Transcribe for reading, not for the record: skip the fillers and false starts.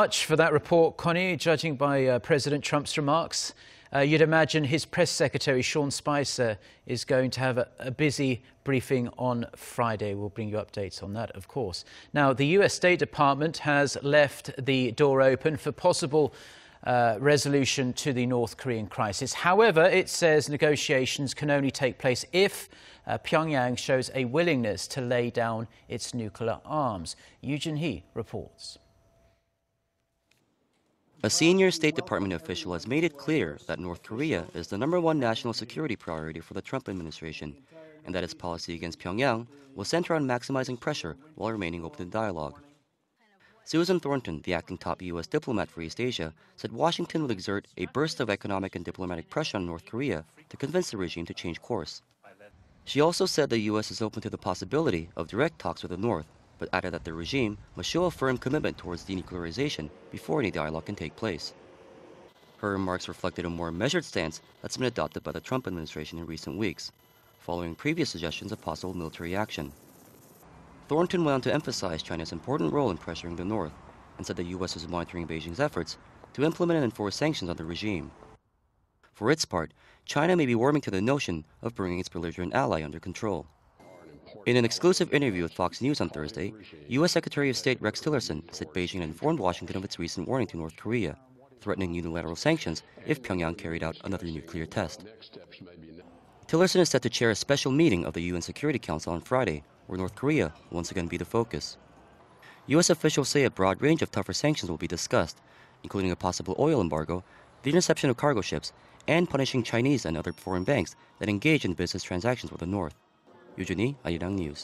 Much for that report, Connie. Judging by President Trump's remarks, you'd imagine his press secretary, Sean Spicer, is going to have a busy briefing on Friday. We'll bring you updates on that, of course. Now, the US State Department has left the door open for possible resolution to the North Korean crisis. However, it says negotiations can only take place if Pyongyang shows a willingness to lay down its nuclear arms. Joonhee reports. A senior State Department official has made it clear that North Korea is the #1 national security priority for the Trump administration, and that its policy against Pyongyang will center on maximizing pressure while remaining open to dialogue. Susan Thornton, the acting top U.S. diplomat for East Asia, said Washington would exert a burst of economic and diplomatic pressure on North Korea to convince the regime to change course. She also said the U.S. is open to the possibility of direct talks with the North, but added that the regime must show a firm commitment towards denuclearization before any dialogue can take place. Her remarks reflected a more measured stance that's been adopted by the Trump administration in recent weeks, following previous suggestions of possible military action. Thornton went on to emphasize China's important role in pressuring the North, and said the U.S. is monitoring Beijing's efforts to implement and enforce sanctions on the regime. For its part, China may be warming to the notion of bringing its belligerent ally under control. In an exclusive interview with Fox News on Thursday, U.S. Secretary of State Rex Tillerson said Beijing had informed Washington of its recent warning to North Korea, threatening unilateral sanctions if Pyongyang carried out another nuclear test. Tillerson is set to chair a special meeting of the UN Security Council on Friday, where North Korea will once again be the focus. U.S. officials say a broad range of tougher sanctions will be discussed, including a possible oil embargo, the interception of cargo ships, and punishing Chinese and other foreign banks that engage in business transactions with the North. Joonhee, Arirang News.